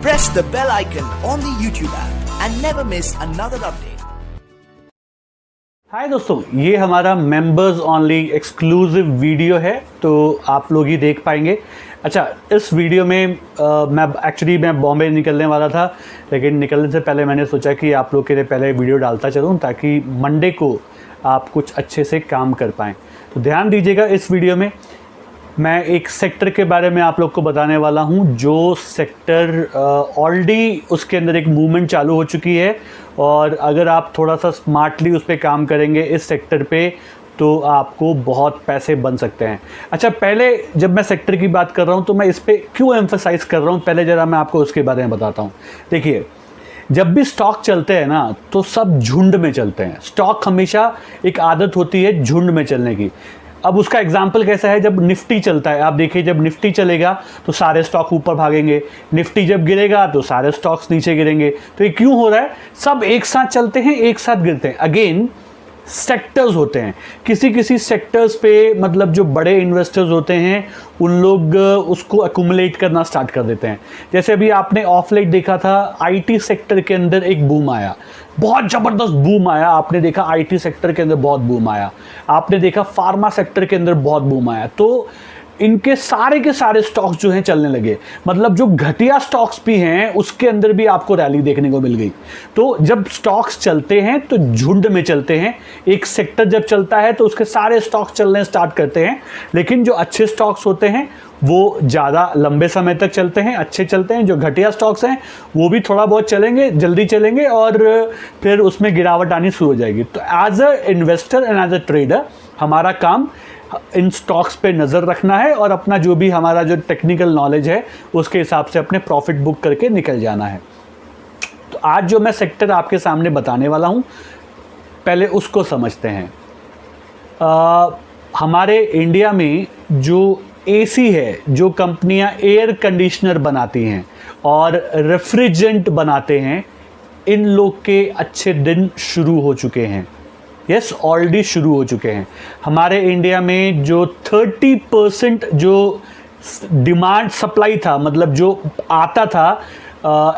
Press the bell icon on the YouTube app and never miss another update. हाय दोस्तों, ये हमारा members only exclusive video है, तो आप लोग ही देख पाएंगे। अच्छा, इस वीडियो में मैं बॉम्बे निकलने वाला था, लेकिन निकलने से पहले मैंने सोचा कि आप लोग के लिए पहले वीडियो डालता चलूँ ताकि मंडे को आप कुछ अच्छे से काम कर पाएँ। तो ध्यान दीजिएगा, इस वीडियो में मैं एक सेक्टर के बारे में आप लोग को बताने वाला हूं, जो सेक्टर ऑलरेडी उसके अंदर एक मूवमेंट चालू हो चुकी है, और अगर आप थोड़ा सा स्मार्टली उस पर काम करेंगे इस सेक्टर पे, तो आपको बहुत पैसे बन सकते हैं। अच्छा, पहले जब मैं सेक्टर की बात कर रहा हूं तो मैं इस पर क्यों एम्फसाइज़ कर रहा हूं, पहले ज़रा मैं आपको उसके बारे में बताता हूँ। देखिए, जब भी स्टॉक चलते हैं ना, तो सब झुंड में चलते हैं। स्टॉक हमेशा एक आदत होती है झुंड में चलने की। अब उसका एग्जाम्पल कैसा है, जब निफ्टी चलता है, आप देखिए जब निफ्टी चलेगा तो सारे स्टॉक ऊपर भागेंगे, निफ्टी जब गिरेगा तो सारे स्टॉक्स नीचे गिरेंगे। तो ये क्यों हो रहा है? सब एक साथ चलते हैं, एक साथ गिरते हैं। अगेन, सेक्टर्स होते हैं, किसी सेक्टर्स पे मतलब जो बड़े इन्वेस्टर्स होते हैं उन लोग उसको अक्यूमुलेट करना स्टार्ट कर देते हैं। जैसे अभी आपने ऑफ लेट देखा था, आईटी सेक्टर के अंदर एक बूम आया, बहुत ज़बरदस्त बूम आया। आपने देखा आईटी सेक्टर के अंदर बहुत बूम आया, आपने देखा फार्मा सेक्टर के अंदर बहुत बूम आया। तो इनके सारे के सारे स्टॉक्स जो हैं चलने लगे, मतलब जो घटिया स्टॉक्स भी हैं उसके अंदर भी आपको रैली देखने को मिल गई। तो जब स्टॉक्स चलते हैं तो झुंड में चलते हैं, एक सेक्टर जब चलता है तो उसके सारे स्टॉक्स चलने स्टार्ट करते हैं। लेकिन जो अच्छे स्टॉक्स होते हैं वो ज़्यादा लंबे समय तक चलते हैं, अच्छे चलते हैं। जो घटिया स्टॉक्स हैं वो भी थोड़ा बहुत चलेंगे, जल्दी चलेंगे, और फिर उसमें गिरावट आनी शुरू हो जाएगी। तो as a investor and as a trader हमारा काम इन स्टॉक्स पे नज़र रखना है, और अपना जो भी हमारा जो टेक्निकल नॉलेज है उसके हिसाब से अपने प्रॉफिट बुक करके निकल जाना है। तो आज जो मैं सेक्टर आपके सामने बताने वाला हूँ, पहले उसको समझते हैं। हमारे इंडिया में जो एसी है, जो कंपनियां एयर कंडीशनर बनाती हैं और रेफ्रिजरेंट बनाते हैं, इन लोग के अच्छे दिन शुरू हो चुके हैं। यस, ऑलरेडी शुरू हो चुके हैं। हमारे इंडिया में जो 30% जो डिमांड सप्लाई था, मतलब जो आता था,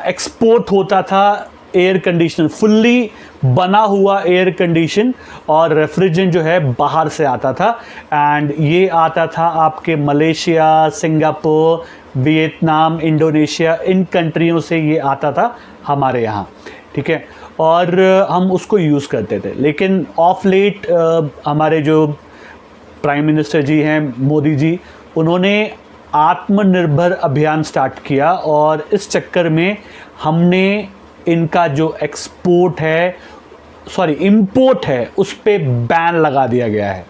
एक्सपोर्ट होता था एयर कंडीशनर, फुल्ली बना हुआ एयर कंडीशन और रेफ्रिजरेंट जो है बाहर से आता था। एंड ये आता था आपके मलेशिया, सिंगापुर, वियतनाम, इंडोनेशिया, इन कंट्रियों से ये आता था हमारे यहाँ, ठीक है। और हम उसको यूज़ करते थे। लेकिन ऑफ लेट हमारे जो प्राइम मिनिस्टर जी हैं, मोदी जी, उन्होंने आत्मनिर्भर अभियान स्टार्ट किया, और इस चक्कर में हमने इनका जो इंपोर्ट है उस पे बैन लगा दिया गया है।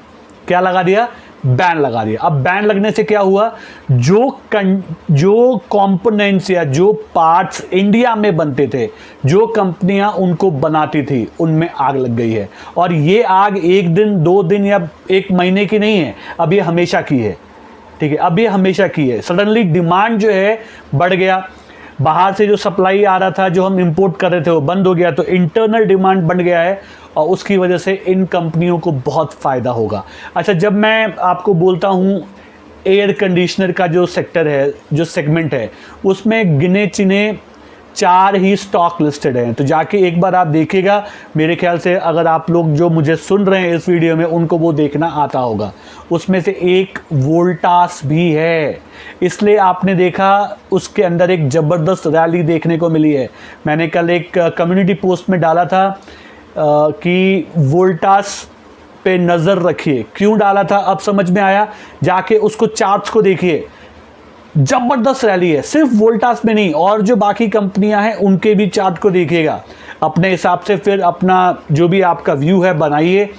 क्या लगा दिया? बैन लगा दिया। अब बैन लगने से क्या हुआ, जो कंपोनेंट्स या जो पार्ट्स इंडिया में बनते थे, जो कंपनियां उनको बनाती थी, उनमें आग लग गई है। और ये आग एक दिन, 2 दिन या 1 महीने की नहीं है, अब ये हमेशा की है, ठीक है। अब ये हमेशा की है। सडनली डिमांड जो है बढ़ गया, बाहर से जो सप्लाई आ रहा था, जो हम इंपोर्ट कर रहे थे, वो बंद हो गया, तो इंटरनल डिमांड बढ़ गया है, और उसकी वजह से इन कंपनियों को बहुत फ़ायदा होगा। अच्छा, जब मैं आपको बोलता हूँ एयर कंडीशनर का जो सेक्टर है, जो सेगमेंट है, उसमें गिने चिने 4 ही स्टॉक लिस्टेड हैं। तो जाके एक बार आप देखिएगा, मेरे ख्याल से अगर आप लोग जो मुझे सुन रहे हैं इस वीडियो में, उनको वो देखना आता होगा। उसमें से एक वोल्टास भी है, इसलिए आपने देखा उसके अंदर एक ज़बरदस्त रैली देखने को मिली है। मैंने कल एक कम्युनिटी पोस्ट में डाला था कि वोल्टास पे नज़र रखिए। क्यों डाला था अब समझ में आया, जाके उसको चार्ट्स को देखिए, जबरदस्त रैली है। सिर्फ वोल्टास में नहीं, और जो बाकी कंपनियां हैं उनके भी चार्ट को देखिएगा। अपने हिसाब से फिर अपना जो भी आपका व्यू है बनाइए,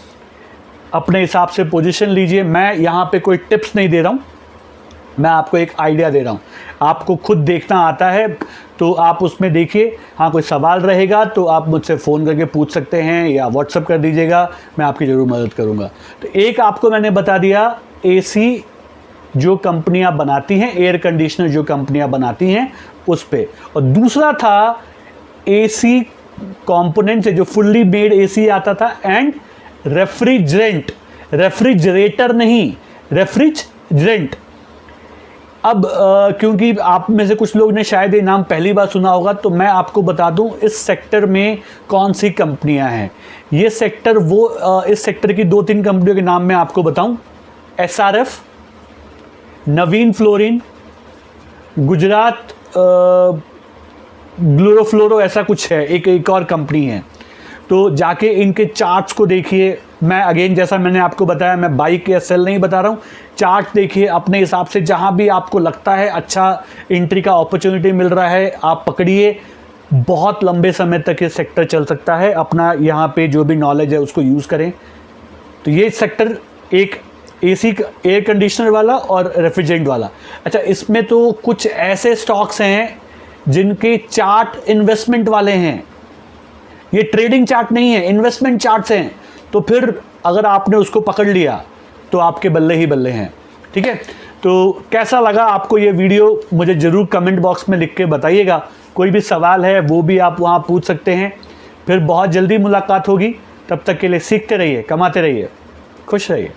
अपने हिसाब से पोजीशन लीजिए। मैं यहाँ पे कोई टिप्स नहीं दे रहा हूँ, मैं आपको एक आइडिया दे रहा हूँ। आपको खुद देखना आता है तो आप उसमें देखिए। हाँ, कोई सवाल रहेगा तो आप मुझसे फ़ोन करके पूछ सकते हैं, या व्हाट्सअप कर दीजिएगा, मैं आपकी ज़रूर मदद करूँगा। तो एक आपको मैंने बता दिया, एसी जो कंपनियां बनाती हैं, एयर कंडीशनर जो कंपनियां बनाती हैं उस पे। और दूसरा था एसी कंपोनेंट से जो फुल्ली मेड एसी आता था, एंड रेफ्रिजरेंट, रेफ्रिजरेटर नहीं, रेफ्रिजरेंट। अब क्योंकि आप में से कुछ लोग ने शायद ये नाम पहली बार सुना होगा, तो मैं आपको बता दूं इस सेक्टर में कौन सी कंपनियां हैं। ये सेक्टर इस सेक्टर की 2-3 कंपनियों के नाम मैं आपको बताऊं। SRF, नवीन फ्लोरिन, गुजरात ग्लोरोफ्लोरो, ऐसा कुछ है, एक और कंपनी है। तो जाके इनके चार्ट्स को देखिए। मैं अगेन जैसा मैंने आपको बताया, मैं बाइक या सेल नहीं बता रहा हूँ। चार्ट देखिए अपने हिसाब से, जहाँ भी आपको लगता है अच्छा एंट्री का अपॉर्चुनिटी मिल रहा है आप पकड़िए। बहुत लंबे समय तक ये सेक्टर चल सकता है। अपना यहाँ पे जो भी नॉलेज है उसको यूज़ करें। तो ये सेक्टर एक AC एयर कंडीशनर वाला और रेफ्रिजरेंट वाला। अच्छा, इसमें तो कुछ ऐसे स्टॉक्स हैं जिनके चार्ट इन्वेस्टमेंट वाले हैं। ये ट्रेडिंग चार्ट नहीं है, इन्वेस्टमेंट चार्ट्स हैं। तो फिर अगर आपने उसको पकड़ लिया तो आपके बल्ले ही बल्ले हैं। ठीक है, तो कैसा लगा आपको ये वीडियो, मुझे ज़रूर कमेंट बॉक्स में लिख के बताइएगा। कोई भी सवाल है वो भी आप वहाँ पूछ सकते हैं। फिर बहुत जल्दी मुलाकात होगी। तब तक के लिए सीखते रहिए, कमाते रहिए, खुश रहिए।